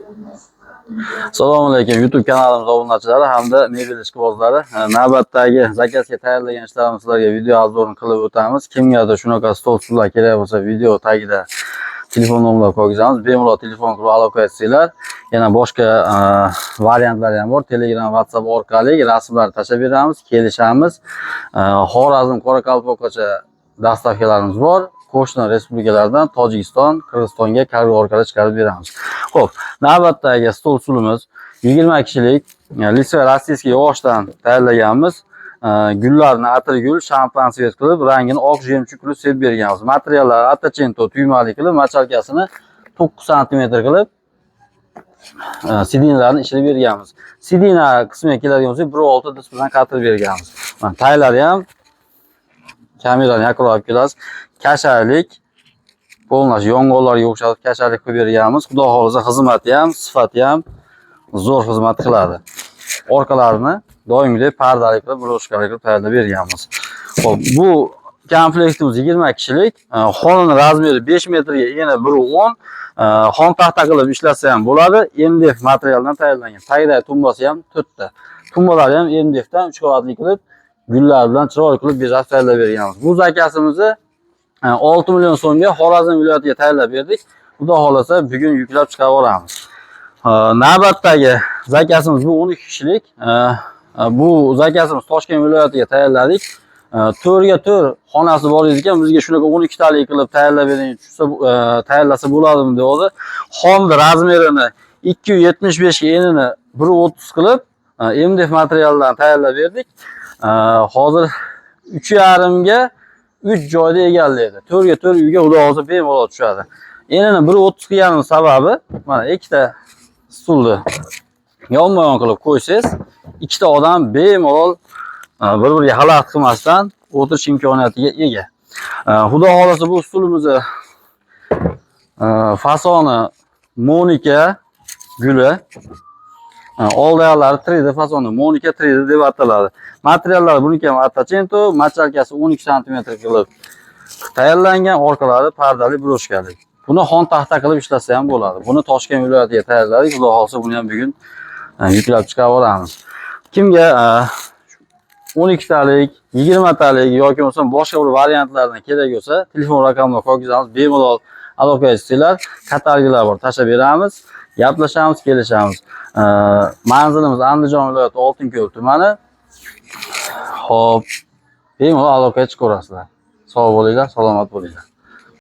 Assalomu alaykum YouTube kanalimiz obunachilari hamda mebel ishqibozlari. Navbatdagi zakazga tayyorlagan ishlarimizni sizlarga video obzorini qilib o'tamiz. Kimgadir shunaqa stol stullar kerak bo'lsa, video tagida telefon nomerlarini qo'yamiz. Bemalol telefon qilib aloqa etsanglar. Yana boshqa variantlar ham bor. Telegram, WhatsApp orqali rasmlarni tashlab beramiz, kelishamiz. Xorazm, Qoraqalpoqgacha dastavkalarimiz bor. Qo'shni respublikalardan Tojikiston, Qirg'izistonga kargo orqali chiqarib beramiz. Xo'p, navbatdagi stol stulimiz 20 kishilik Litva rossiyskiy yog'ochdan tayyorlaganmiz. Gullarni atir gul, shampan svet qilib, rangini oq jemchug qilib sevib berganmiz. Materiallar atachento tuymali qilib, machalkasini 9 sm qilib sidinalarni ishilib berganmiz. Sidina qismiga keladigan bo'lsak, 1.6 dis bilan qatirib berganmiz. Mana taylari ham kamerani yaqinroq olib kelasiz. Kasharlik, polnash yong'oqlarga o'xshatib kasharlik qilib berganmiz. Xudo xolisa xizmati ham, sifati ham zo'r xizmat qiladi. Orqalarini doimgidek pardali qilib, broshkali qilib tayyorlab berganmiz. Xo'p, bu komplektimiz 20 kishilik. Xonani razmeri 5 metrga eni 1.10. Xon taxta qilib ishlatsa ham bo'ladi. MDF materialdan tayyorlangan. Tagidagi tumbasi ham 4 ta. Tumbalari ham MDFdan 3 qavatli qilib, gullar bilan chiroyli qilib bezab tayyorlab berganmiz. Bu zakasimizni 6 million so'mga Xorazm viloyatiga tayyorlab berdik. Xudo xolasa bugun yuklab chiqarib olamiz. Navbatdagi zakasimiz bu 12 kishilik. Bu zakasimiz Toshkent viloyatiga tayyorladik. 4 ga 4 xonasi bor ekan, bizga shunaqa 12 talik qilib tayyorlab bering, tayyorlasa bo'ladimi dedi. Xonni razmerini 275 ga enini 1.30 qilib MDF materialdan tayyorlab berdik. Hozir 3.5 ga 3 joyda egallaydi. 4 ga 4 uyga xudo xolasa bemalol tushadi. Enini 1.30 qilganim sababi, mana ikkita stulni yonma-yon qilib qo'ysangiz, ikkita odam bemalol bir-biriga xalaqit qilmasdan o'tirish imkoniyatiga ega. Xudo xolasa bu stulimizni fasoni Monika guli, oldiyalari 3D fasoni Monika 3D deb ataladi. Materiallar buniki ham atachento, machalkasi 12 sm qilib tayyorlangan, orqalari pardali broshkali. Buni xon taxta qilib ishlatsa ham bo'ladi. Buni Toshkent viloyatiga tayyorladik. Xudo xolasa buni ham bugun yuklab chiqarib olamiz. Kimga 12 talik, 20 talik yoki bo'lmasa boshqa bir variantlardan kerak bo'lsa, telefon raqamini qo'yamiz, bemalol aloqa etsanglar, kataloglar bor, tashlab beramiz, gaplashamiz, kelishamiz. Manzilimiz Andijon viloyati Oltinko'l tumani. Xo'p, bemalol aloqaga chiqaverasizlar. Sog' bo'linglar, salomat bo'linglar.